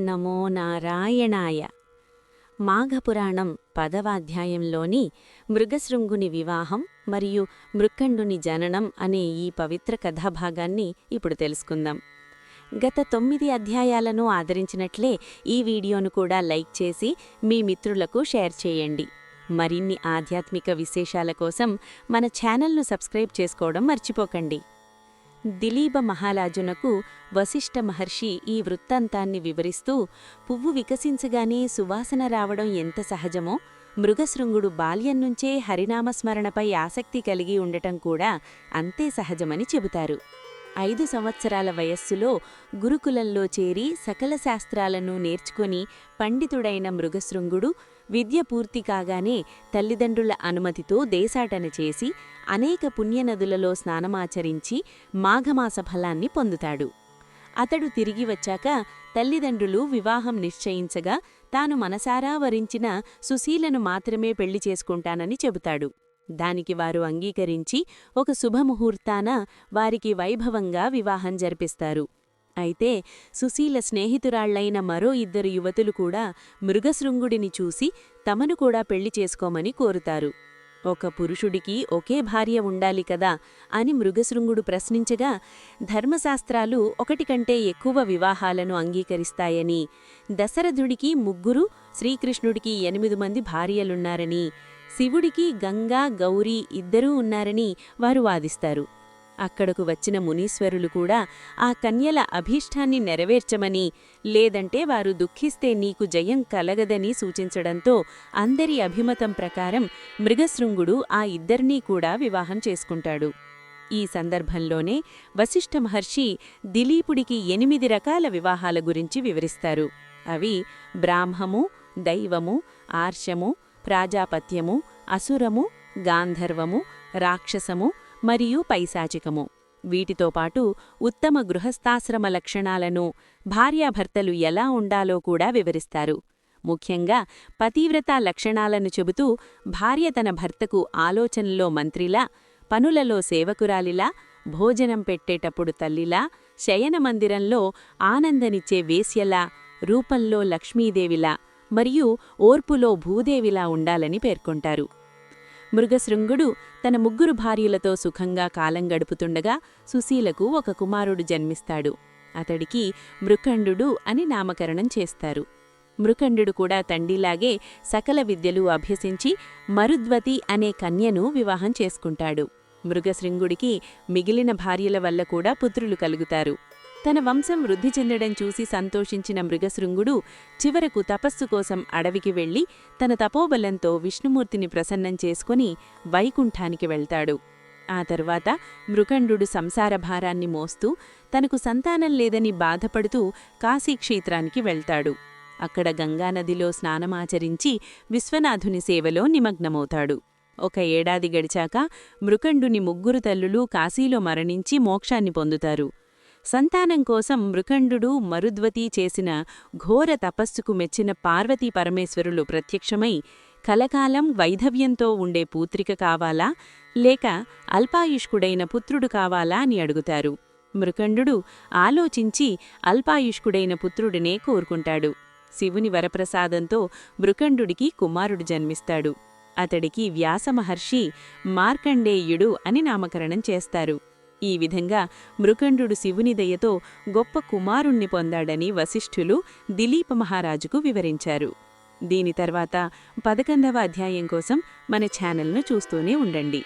నమో నారాయణాయ. మాఘపురాణం 10వ అధ్యాయంలోని మృగశృంగుని వివాహం మరియు మృకండుని జననం అనే ఈ పవిత్ర కథాభాగాన్ని ఇప్పుడు తెలుసుకుందాం. గత 9 అధ్యాయాలను ఆదరించినట్లే ఈ వీడియోను కూడా లైక్ చేసి మీ మిత్రులకు షేర్ చేయండి. మరిన్ని ఆధ్యాత్మిక విశేషాల కోసం మన ఛానల్ను సబ్స్క్రైబ్ చేసుకోవడం మర్చిపోకండి. దిలీప మహారాజునకు వశిష్ఠ మహర్షి ఈ వృత్తాంతాన్ని వివరిస్తూ, పువ్వు వికసించగానే సువాసన రావడం ఎంత సహజమో, మృగశృంగుడు బాల్యం నుంచే హరినామస్మరణపై ఆసక్తి కలిగి ఉండటం కూడా అంతే సహజమని చెబుతారు. 5 సంవత్సరాల వయస్సులో గురుకులంలో చేరి సకల శాస్త్రాలను నేర్చుకొని పండితుడైన మృగశృంగుడు విద్య పూర్తి కాగానే తల్లిదండ్రుల అనుమతితో దేశాటన చేసి అనేక పుణ్యనదులలో స్నానమాచరించి మాఘమాస ఫలాన్ని పొందుతాడు. అతడు తిరిగి వచ్చాక తల్లిదండ్రులు వివాహం నిశ్చయించగా తాను మనసారా వరించిన సుశీలను మాత్రమే పెళ్లి చేసుకుంటానని చెబుతాడు. దానికి వారు అంగీకరించి ఒక శుభముహూర్తాన వారికి వైభవంగా వివాహం జరిపిస్తారు. అయితే సుశీల స్నేహితురాళ్లైన మరో 2 యువతులు కూడా మృగశృంగుడిని చూసి తమను కూడా పెళ్లి చేసుకోమని కోరుతారు. ఒక పురుషుడికి ఒకే భార్య ఉండాలి కదా అని మృగశృంగుడు ప్రశ్నించగా, ధర్మశాస్త్రాలు 1 కంటే ఎక్కువ వివాహాలను అంగీకరిస్తాయని, దశరథుడికి 3, శ్రీకృష్ణుడికి 8 మంది భార్యలున్నారని, శివుడికి గంగా, గౌరీ 2 ఉన్నారని వారు వాదిస్తారు. అక్కడకు వచ్చిన మునీశ్వరులు కూడా ఆ కన్యల అభీష్టాన్ని నెరవేర్చమని, లేదంటే వారు దుఃఖిస్తే నీకు జయం కలగదని సూచించడంతో అందరి అభిమతం ప్రకారం మృగశృంగుడు ఆ 2 కూడా వివాహం చేసుకుంటాడు. ఈ సందర్భంలోనే వశిష్ఠ మహర్షి దిలీపుడికి 8 రకాల వివాహాల గురించి వివరిస్తారు. అవి బ్రాహ్మము, దైవము, ఆర్షము, ప్రాజాపత్యము, అసురము, గాంధర్వము, రాక్షసము మరియు పైశాచికము. వీటితో పాటు ఉత్తమ గృహస్థాశ్రమ లక్షణాలను, భార్యాభర్తలు ఎలా ఉండాలో కూడా వివరిస్తారు. ముఖ్యంగా పతివ్రతా లక్షణాలను చెబుతూ, భార్య తన భర్తకు ఆలోచనలో మంత్రిలా, పనులలో సేవకురాలిలా, భోజనం పెట్టేటప్పుడు తల్లిలా, శయనమందిరంలో ఆనందనిచ్చే వేశ్యలా, రూపంలో లక్ష్మీదేవిలా మరియు ఓర్పులో భూదేవిలా ఉండాలని పేర్కొంటారు. మృగశృంగుడు తన 3 భార్యలతో సుఖంగా కాలం గడుపుతుండగా సుశీలకు ఒక కుమారుడు జన్మిస్తాడు. అతడికి మృకండు అని నామకరణం చేస్తారు. మృకండు కూడా తండ్రిలాగే సకల విద్యలు అభ్యసించి మరుద్వతి అనే కన్యను వివాహం చేసుకుంటాడు. మృగశృంగుడికి మిగిలిన భార్యల వల్ల కూడా పుత్రులు కలుగుతారు. తన వంశం వృద్ధి చెందడం చూసి సంతోషించిన మృగశృంగుడు చివరకు తపస్సు కోసం అడవికి వెళ్లి తన తపోబలంతో విష్ణుమూర్తిని ప్రసన్నం చేసుకుని వైకుంఠానికి వెళ్తాడు. ఆ తరువాత మృకండు సంసార భారాన్ని మోస్తూ తనకు సంతానం లేదని బాధపడుతూ కాశీక్షేత్రానికి వెళ్తాడు. అక్కడ గంగానదిలో స్నానమాచరించి విశ్వనాథుని సేవలో నిమగ్నమవుతాడు. 1 ఏడాది గడిచాక మృకండుని 3 తల్లులు కాశీలో మరణించి మోక్షాన్ని పొందుతారు. సంతానం కోసం మృకండు, మరుద్వతి చేసిన ఘోర తపస్సుకు మెచ్చిన పార్వతీ పరమేశ్వరులు ప్రత్యక్షమై, కలకాలం వైధవ్యంతో ఉండే పూత్రిక కావాలా లేక అల్పాయుష్కుడైన పుత్రుడు కావాలా అని అడుగుతారు. మృకండు ఆలోచించి అల్పాయుష్కుడైన పుత్రుడినే కోరుకుంటాడు. శివుని వరప్రసాదంతో మృకండుడికి కుమారుడు జన్మిస్తాడు. అతడికి వ్యాసమహర్షి మార్కండేయుడు అని నామకరణం చేస్తారు. ఈ విధంగా మృకండు శివుని దయతో గొప్ప కుమారుణ్ణి పొందాడని వశిష్ఠులు దిలీప మహారాజుకు వివరించారు. దీని తర్వాత 11వ అధ్యాయం కోసం మన ఛానల్ను చూస్తూనే ఉండండి.